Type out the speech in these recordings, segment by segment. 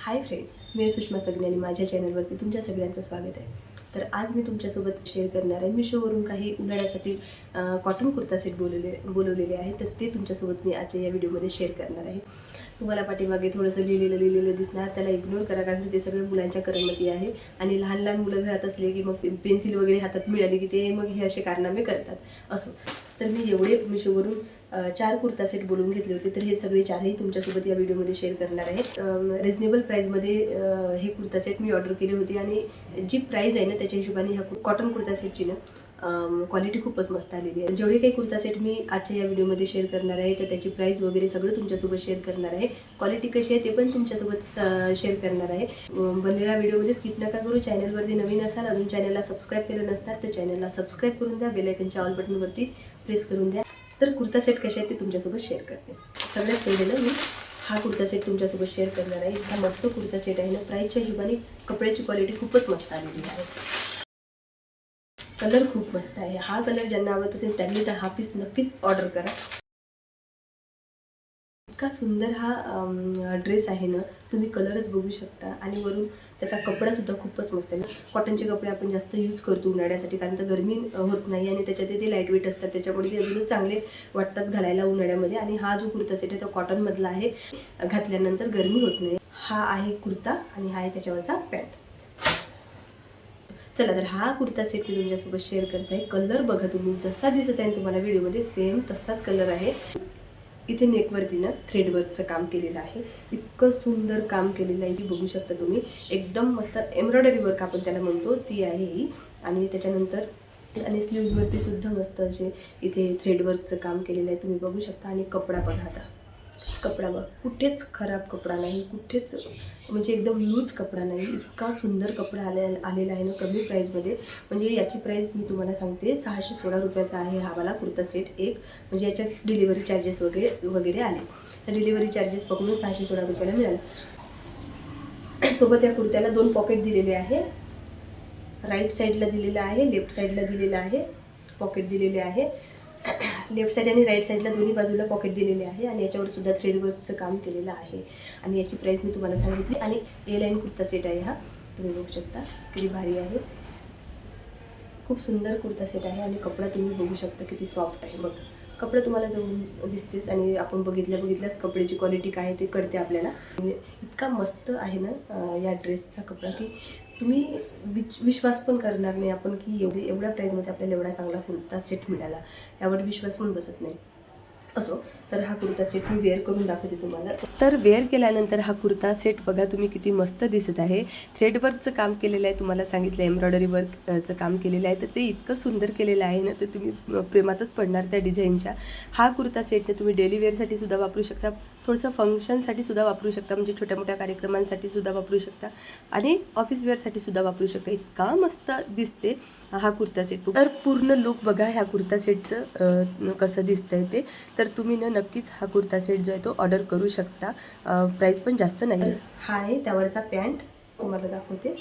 Hi friends, मी सुषमा सगने आणि माझ्या चॅनलवरती तुमच्या सगळ्यांचं स्वागत आहे। तर आज मी तुमच्यासोबत शेअर करणार आहे मिशोवरून काही उन्हाळ्यासाठी कॉटन कुर्ता सेट बोलवलेले आहे। तर ते तुमच्यासोबत मी आजच्या या व्हिडिओमध्ये शेअर करणार आहे। तुम्हाला पाठीमागे थोडंसं लिहिलेलं दिसणार, त्याला इग्नोर करा कारण ते सगळे मुलांच्या करमती आहे आणि लहान लहान मुलं घरात असले की मग पेन्सिल वगैरे हातात मिळाली की ते मग हे असे कारनामे करतात असो। तर मी एवढे मिशोवरून 4 कुर्ता सेट बोलून घेतले होते। तर हे सगळे 4ही तुमच्यासोबत या व्हिडिओमध्ये शेअर करणार आहे। रिजनेबल प्राईसमध्ये हे कुर्ता सेट मी ऑर्डर केले होते आणि जी प्राईस आहे ना त्याच्या हिशोबाने ह्या कॉटन कुर्ता सेटची ना क्वालिटी खूपच मस्त आलेली आहे। जेवढे काही कुर्ता सेट मी आजच्या या व्हिडिओमध्ये शेअर करणार आहे तर त्याची प्राईस वगैरे सगळं तुमच्यासोबत शेअर करणार आहे। क्वालिटी कशी आहे ते पण तुमच्यासोबत शेअर करणार आहे। बनलेला व्हिडिओमध्ये स्किप नका करू। चॅनलवरती नवीन असाल, अजून चॅनलला सबस्क्राईब केलं नसतात तर चॅनलला सबस्क्राईब करून द्या, बेल आयकनच्या ऑल बटनवरती प्रेस करून द्या। तर कुर्ता सेट कसे आहेत ते तुमच्यासोबत शेअर करते। सगळ्यात पहिले मी हा कुर्ता सेट तुमच्यासोबत शेअर करणार आहे। हा मस्त कुर्ता सेट आहे ना, प्राईसच्या हिशोबाने कपड्याची क्वालिटी खूपच मस्त आलेली आहे। कलर खूप मस्त आहे। हा कलर ज्यांना आवडत असेल त्यांनी तर हा पीस नक्कीच ऑर्डर करा। इतका सुंदर हा ड्रेस आहे ना, तुम्ही कलरच बघू शकता आणि वरून त्याचा कपडासुद्धा खूपच मस्त आहे। कॉटनचे कपडे आपण जास्त यूज करतो उन्हाळ्यासाठी कारण तर गरमी होत नाही आणि त्याच्यात ते लाईट वेट असतात, त्याच्यामुळे ते अजूनच चांगले वाटतात घालायला उन्हाळ्यामध्ये। आणि हा जो कुर्ता सेट आहे तो कॉटनमधला आहे, घातल्यानंतर गरमी होत नाही। हा आहे कुर्ता आणि हा आहे त्याच्यावरचा पॅन्ट। चला तर हा कुर्ता सेट मी तुमच्यासोबत शेअर करत आहे। कलर बघा तुम्ही, जसा दिसत आहे तुम्हाला व्हिडिओमध्ये सेम तसाच कलर आहे। इथे नेकवरती ना थ्रेडवर्कचं काम केलेलं आहे। इतकं सुंदर काम केलेलं आहे की बघू शकता तुम्ही, एकदम मस्त एम्ब्रॉयडरी वर्क आपण त्याला म्हणतो ती आहे ही। आणि त्याच्यानंतर आणि स्लीव्जवरती सुद्धा मस्त असे इथे थ्रेडवर्कचं काम केलेलं आहे, तुम्ही बघू शकता। आणि कपडा बघा, आता कपडा बघ, कुठेच खराब कपडा नाही, कुठेच म्हणजे एकदम लूज कपडा नाही। इतका सुंदर कपडा आलेला आहे ना कमी प्राईसमध्ये। म्हणजे याची प्राईस मी तुम्हाला सांगते 616 रुपयाचा आहे हा वाला कुर्ता सेट एक। म्हणजे याच्यात डिलिव्हरी चार्जेस वगैरे आले तर डिलिव्हरी चार्जेस पकडून 616 रुपयाला मिळाले। सोबत या कुर्त्याला 2 पॉकेट दिलेले आहे, राईट साईडला दिलेला आहे, लेफ्ट साईडला दिलेला आहे, पॉकेट दिलेले आहे। लेफ्ट साईड आणि राईट साईडला दोन्ही बाजूला पॉकेट दिलेले आहे आणि याच्यावर सुद्धा थ्रेडवर्कचं काम केलेलं आहे। आणि याची प्राईस मी तुम्हाला सांगितली। आणि ए लाईन कुर्ता सेट आहे हा, तुम्ही बघू शकता किती भारी आहे। खूप सुंदर कुर्ता सेट आहे आणि कपडा तुम्ही बघू शकता किती सॉफ्ट आहे। बघ, कपडा तुम्हाला जवळून दिसतेच आणि आपण बघितल्याच कपड्याची क्वालिटी काय ते कळते आपल्याला। इतका मस्त आहे ना या ड्रेसचा कपडा की तुम्ही विश्वास पण करणार नाही आपण की एवढ्या प्राईजमध्ये आपल्याला एवढा चांगला कुर्ता सेट मिळाला, यावर विश्वास पण बसत नाही। असो, तर हा कुर्ता सेट मी वेअर करून दाखवते तुम्हाला। तर वेअर केल्यानंतर हा कुर्ता सेट बघा तुम्ही किती मस्त दिसत आहे। थ्रेडवर्कचं काम केलेलं आहे, तुम्हाला सांगितलं एम्ब्रॉयडरी वर्कचं काम केलेलं आहे, तर ते इतकं सुंदर केलेलं आहे ना, तर तुम्ही प्रेमातच पडणार त्या डिझाईनच्या। हा कुर्ता सेटने तुम्ही डेली वेअरसाठी सुद्धा वापरू शकता, थोडंसं फंक्शनसाठी सुद्धा वापरू शकता, म्हणजे छोट्या मोठ्या कार्यक्रमांसाठी सुद्धा वापरू शकता आणि ऑफिस वेअरसाठी सुद्धा वापरू शकता। इतका मस्त दिसते हा कुर्ता सेट। तर पूर्ण लुक बघा ह्या कुर्ता सेटचं कसं दिसतंय ते। तर तुम्ही ना नक्कीच हा कुर्ता सेट जो आहे तो ऑर्डर करू शकता, प्राईस पण जास्त नाही। हा आहे त्यावरचा पॅन्ट, तुम्हाला दाखवते,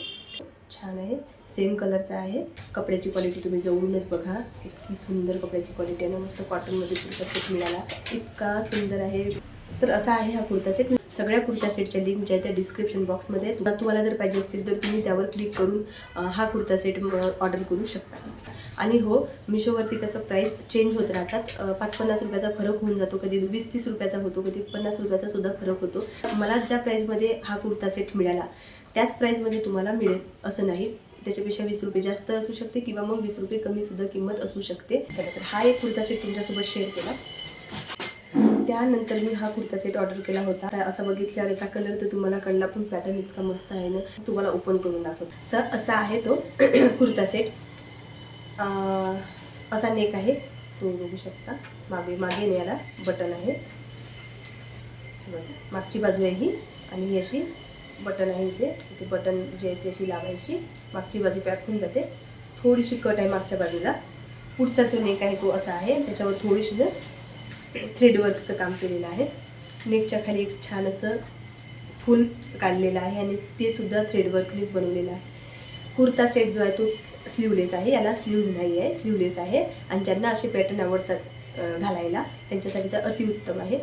छान आहे, सेम कलरचा आहे। कपड्याची क्वालिटी तुम्ही जवळूनच बघा, इतकी सुंदर कपड्याची क्वालिटी आहे ना, मस्त कॉटनमध्ये कुर्ता सेट मिळाला, इतका सुंदर आहे। तर असा आहे हा कुर्ता सेट। सगळ्या कुर्ता सेटच्या लिंक ज्या आहेत त्या डिस्क्रिप्शन बॉक्समध्ये आहे, तुम्हाला जर पाहिजे असतील तर तुम्ही त्यावर क्लिक करून हा कुर्ता सेट ऑर्डर करू शकता। आणि हो, मिशोवरती कसं प्राईस चेंज होत राहतात, 5-50 रुपयाचा फरक होऊन जातो, कधी 20-30 रुपयाचा होतो, कधी 50 रुपयाचा सुद्धा फरक होतो। मला ज्या प्राईसमध्ये हा कुर्ता सेट मिळाला त्याच प्राईसमध्ये तुम्हाला मिळेल असं नाही, त्याच्यापेक्षा 20 रुपये जास्त असू शकते किंवा मग 20 रुपये कमी सुद्धा किंमत असू शकते। चला, तर हा एक कुर्ता सेट तुमच्यासोबत शेअर केला। त्यानंतर मी हा कुर्ता सेट ऑर्डर केला होता। असा बघितल्यावर याचा कलर तर तुम्हाला कळला, पण पॅटर्न इतका मस्त आहे ना, तुम्हाला ओपन करून दाखवतो। तर असा आहे तो कुर्ता सेट। असा नेक आहे, तुम्ही बघू शकता। मागे याला बटन आहे, मागची बाजू आहे ही आणि अशी बटन आहे। इथे बटन जे आहे ती अशी लावायची, मागची बाजू पॅक होऊन जाते। थोडीशी कट आहे मागच्या बाजूला। पुढचा जो नेक आहे तो असा आहे, त्याच्यावर थोडीशी ना थ्रेडवर्कचं काम केलेलं आहे। नेकच्या खाली एक छान असं फूल काढलेलं आहे आणि ते सुद्धा थ्रेडवर्कनेच बनवलेलं आहे। कुर्ता सेट जो आहे तो स्लीवलेस आहे, याला स्लीव्ज नाही आहे, स्लीवलेस आहे। आणि ज्यांना असे पॅटर्न आवडतात घालायला त्यांच्यासाठी तर अतिउत्तम आहे।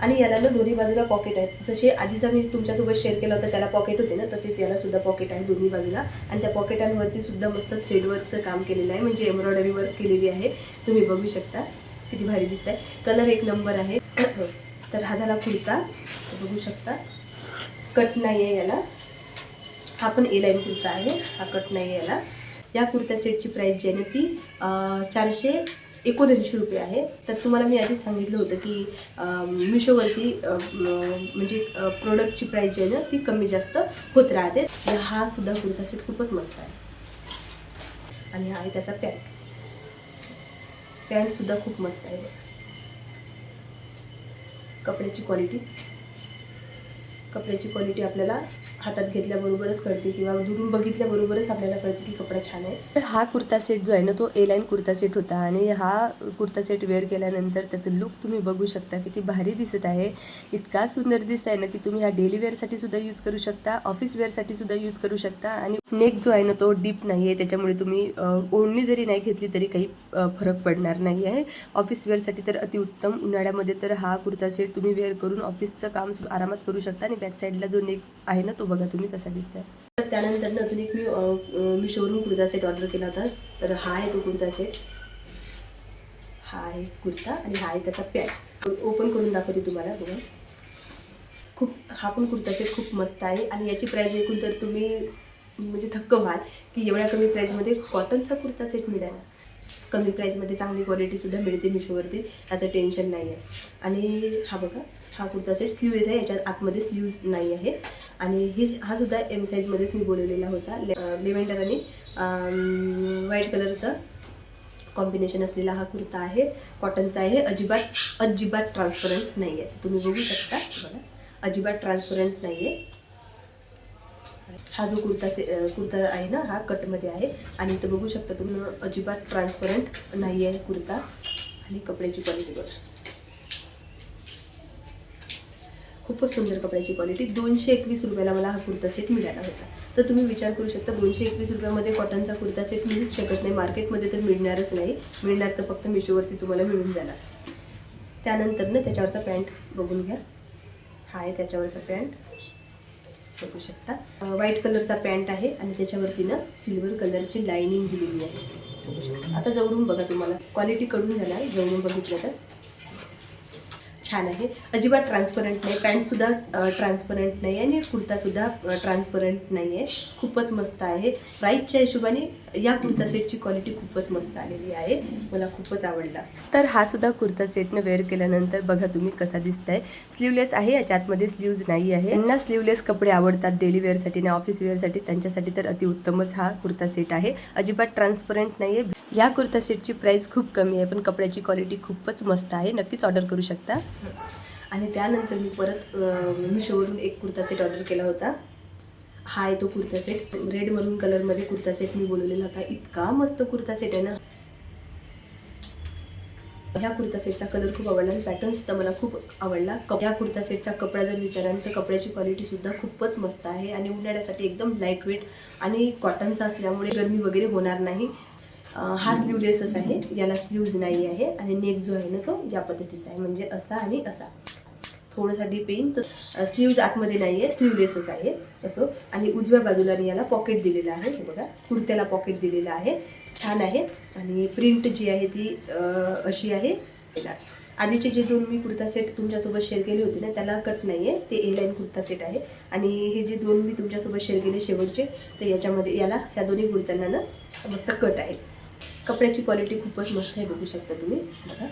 आणि याला ना दोन्ही बाजूला पॉकेट आहेत. जसे आधीचा मी तुमच्यासोबत शेअर केला होता त्याला पॉकेट होते ना, तसेच याला सुद्धा पॉकेट आहे दोन्ही बाजूला. आणि त्या पॉकेटांवरती सुद्धा मस्त थ्रेडवर्कचं काम केलेलं आहे, म्हणजे एम्ब्रॉयडरी वर्क केलेली आहे. तुम्ही बघू शकता किती भारी दिसत आहे. कलर एक नंबर आहे. तर हा झाला कुर्ता, बघू शकता कट नाही आहे याला. हा पण ए लाईन कुर्ता आहे, हा कट नाही आहे याला. या कुर्ता सेटची प्राईस जी आहे ना ती 479 रुपये आहे. तर तुम्हाला मी आधीच सांगितलं होतं की मिशोवरती म्हणजे प्रोडक्टची प्राईस जी आहे ना ती कमी जास्त होत राहते. हा सुद्धा कुर्ता सेट खूपच मस्त आहे. आणि हा आहे त्याचा पॅन्टसुद्धा खूप मस्त आहे. कपड्याची क्वालिटी आपल्याला हातात घेतल्याबरोबरच कळते किंवा दुरून बघितल्याबरोबरच आपल्याला कळते की कपडा छान आहे. तर हा कुर्ता सेट जो आहे ना तो ए लाईन कुर्ता सेट होता. आणि हा कुर्ता सेट वेअर केल्यानंतर त्याचं लुक तुम्ही बघू शकता किती भारी दिसत आहे. इतका सुंदर दिसत आहे ना की तुम्ही हा डेली वेअरसाठी सुद्धा यूज करू शकता, ऑफिस वेअरसाठी सुद्धा यूज करू शकता. आणि नेक जो आहे ना तो डीप नाही आहे, त्याच्यामुळे तुम्ही ओढणी जरी नाही घेतली तरी काही फरक पडणार नाही आहे. ऑफिस वेअरसाठी तर अतिउत्तम. उन्हाळ्यामध्ये तर हा कुर्ता सेट तुम्ही वेअर करून ऑफिसचं काम आरामात करू शकता. आणि बॅक साईडला जो नेक आहे ना तो बघा तुम्ही कसा दिसतोय. तर त्यानंतर अजून एक मी शोरूम कुर्ता सेट ऑर्डर केला होता. तर हा आहे तो कुर्ता सेट. हा आहे कुर्ता आणि हा आहे त्याचा पॅन्ट. ओपन करून दाखवते तुम्हाला बघा. हा पण कुर्ता सेट खूप मस्त आहे. आणि याची प्राईस ऐकून तर तुम्ही म्हणजे थक्क व्हाल की एवढ्या कमी प्राईजमध्ये कॉटनचा कुर्ता सेट मिळाला. कमी प्राईजमध्ये चांगली क्वालिटीसुद्धा मिळते मिशोवरती, याचं टेन्शन नाही आहे. आणि हा बघा हा कुर्ता सेट स्लीवलेस आहे, याच्यात आतमध्ये स्लीव्ज नाही आहे. आणि हा सुद्धा एम साईजमध्येच मी बोलवलेला होता. लेव्हेंडर आणि व्हाईट कलरचं कॉम्बिनेशन असलेला हा कुर्ता आहे. कॉटनचा आहे. अजिबात ट्रान्सपरंट नाही आहे. तुम्ही बघू शकता बघा, अजिबात ट्रान्सपरंट नाही आहे. हा जो कुर्ता आहे ना हा कटमध्ये आहे. आणि इथं बघू शकता तुम्ही अजिबात ट्रान्सपरंट नाही आहे कुर्ता. आणि कपड्याची क्वालिटी बघा, खूपच सुंदर कपड्याची क्वालिटी. 221 रुपयाला मला हा कुर्ता सेट मिळाला होता. तर तुम्ही विचार करू शकता 221 रुपयामध्ये कॉटनचा कुर्ता सेट मिळूच शकत नाही. मार्केटमध्ये तर मिळणारच नाही. मिळणार तर फक्त मिशोवरती तुम्हाला मिळून जाणार. त्यानंतर ना त्याच्यावरचा पॅन्ट बघून घ्या. हा आहे त्याच्यावरचा पॅन्ट, बघू शकता. व्हाईट कलरचा पॅन्ट आहे आणि त्याच्यावरती ना सिल्वर कलरची लाइनिंग दिलेली आहे. आता जवळून बघा, तुम्हाला क्वालिटी कळून जाणार जवळून बघितलं तर. छान आहे. अजिबात ट्रान्सपरंट नाही. पॅन्टसुद्धा ट्रान्सपरंट नाही आहे आणि कुर्तासुद्धा ट्रान्सपरंट नाही आहे. खूपच मस्त आहे. प्राईसच्या हिशोबाने या कुर्ता सेटची क्वालिटी खूपच मस्त आलेली आहे. मला खूपच आवडला. तर हा सुद्धा कुर्ता सेटनं वेअर केल्यानंतर बघा तुम्ही कसा दिसत आहे. स्लीवलेस आहे, याच्या आतमध्ये स्लीव्ज नाही आहे. त्यांना स्लीवलेस कपडे आवडतात डेली वेअरसाठी आणि ऑफिस वेअरसाठी, त्यांच्यासाठी तर अतिउत्तमच हा कुर्ता सेट आहे. अजिबात ट्रान्सपरंट नाही आहे. या कुर्ता सेटची प्राईस खूप कमी आहे, पण कपड्याची क्वालिटी खूपच मस्त आहे. नक्कीच ऑर्डर करू शकता. आणि त्यानंतर मी परत मिशोवरून एक कुर्ता सेट ऑर्डर केला होता. हा आहे तो कुर्ता सेट. रेड मरून कलरमध्ये कुर्ता सेट मी बोलवलेला होता. इतका मस्त कुर्ता सेट आहे ना. ह्या कुर्ता सेटचा कलर खूप आवडला आणि पॅटर्नसुद्धा मला खूप आवडला. या कुर्ता सेटचा कपडा जर विचाराल तर कपड्याची क्वालिटीसुद्धा खूपच मस्त आहे. आणि उन्हाळ्यासाठी एकदम लाईट वेट आणि कॉटनचा असल्यामुळे गरमी वगैरे होणार नाही. हा स्लीवलेसच आहे, याला स्लीव्ज नाही आहे. आणि नेक जो आहे ना तो या पद्धतीचा आहे, म्हणजे असा आणि असा थोडासा डीप येईन. तर स्लीव्ज आतमध्ये नाही आहे, स्लीवलेसच आहे असो. आणि उजव्या बाजूला याला पॉकेट दिलेलं आहे. हे बघा, कुर्त्याला पॉकेट दिलेलं आहे. छान आहे. आणि प्रिंट जी आहे ती अशी आहे. आधीचे जे दोन मी कुर्ता सेट तुमच्यासोबत शेअर केले होते ना त्याला कट नाही आहे, ते ए लाईन कुर्ता सेट आहे. आणि हे जे दोन मी तुमच्यासोबत शेअर केले शेवटचे, तर याच्यामध्ये ह्या दोन्ही कुर्त्यांना ना मस्त कट आहे. कपड्याची क्वालिटी खूपच मस्त आहे, बघू शकता तुम्ही बघा.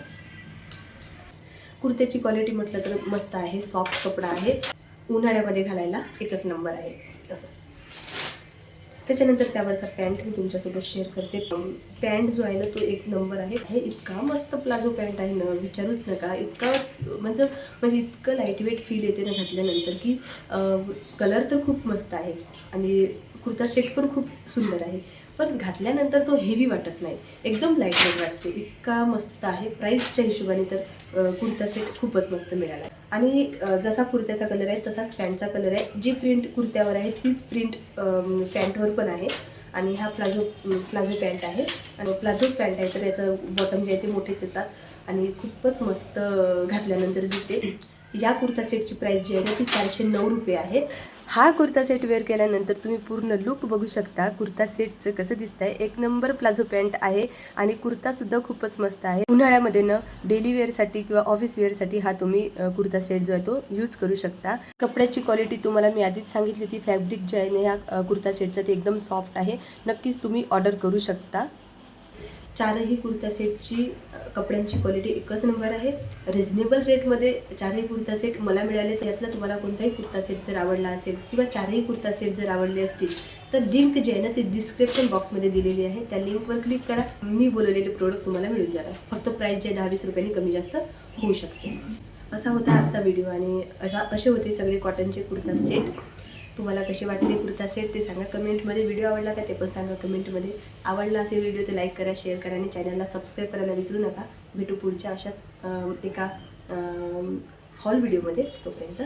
कुर्त्याची क्वालिटी म्हटलं तर मस्त आहे. सॉफ्ट कपडा आहे, उन्हाळ्यामध्ये घालायला एकच नंबर आहे असं. त्याच्यानंतर त्यावरचा पॅन्ट मी तुमच्यासोबत शेअर करते. पॅन्ट जो आहे ना तो एक नंबर आहे. हे इतका मस्त प्लाझो पॅन्ट आहे ना, विचारूच नका. इतका म्हणजे इतकं लाईटवेट फील येते ना घातल्यानंतर की कलर तर खूप मस्त आहे आणि कुर्ता सेट पण खूप सुंदर आहे. पण घातल्यानंतर तो हेवी वाटत नाही, एकदम लाईटवेट वाटते. इतका मस्त आहे. प्राईसच्या हिशोबाने तर कुर्ता सेट खूपच मस्त मिळाला. आणि जसा कुर्त्याचा कलर आहे तसाच पॅन्टचा कलर आहे. जी प्रिंट कुर्त्यावर आहे तीच प्रिंट पॅन्टवर पण आहे. आणि हा प्लाझो पॅन्ट आहे. आणि प्लाझो पॅन्ट आहे तर याचं बॉटम जे आहे ते मोठेच येतात आणि खूपच मस्त घातल्यानंतर दिसते. या कुर्ता सेटची प्राईस जी आहे ना ती 409 रुपये आहे. हा कुर्ता सेट वेअर केल्यानंतर तुम्ही पूर्ण लुक बघू शकता. कुर्ता सेटचं कसं दिसतंय, एक नंबर प्लाझो पॅन्ट आहे आणि कुर्तासुद्धा खूपच मस्त आहे. उन्हाळ्यामध्ये ना डेली वेअरसाठी किंवा ऑफिस वेअरसाठी हा तुम्ही कुर्ता सेट जो आहे तो यूज करू शकता. कपड्याची क्वालिटी तुम्हाला मी आधीच सांगितली ती, फॅब्रिक जे आहे ना ह्या कुर्ता सेटचं ते एकदम सॉफ्ट आहे. नक्कीच तुम्ही ऑर्डर करू शकता. चारही कुर्ता सेटची कपड्यांची क्वालिटी एकच नंबर आहे. रिजनेबल रेटमध्ये चारही कुर्ता सेट मला मिळाले. त्यातला तुम्हाला कोणताही कुर्ता सेट जर आवडला असेल किंवा चारही कुर्ता सेट जर आवडले असतील तर लिंक जी आहे ना ती डिस्क्रिप्शन बॉक्समध्ये दिलेली आहे. त्या लिंकवर क्लिक करा, मी बोलवलेले प्रोडक्ट तुम्हाला मिळून जाणार. फक्त प्राईस जे 10-20 रुपयांनी कमी जास्त होऊ शकते. असा होता आजचा व्हिडिओ आणि असे होते सगळे कॉटनचे कुर्ता सेट. तुम्हाला कसे वाटले कुर्ता सेट ते सांगा कमेंटमध्ये. व्हिडिओ आवडला का ते पण सांगा कमेंटमध्ये. आवडला असेल व्हिडिओ तर लाईक करा, शेअर करा आणि चॅनलला सबस्क्राईब करायला विसरू नका. भेटू पुढच्या अशाच एका हॉल व्हिडिओमध्ये. तोपर्यंत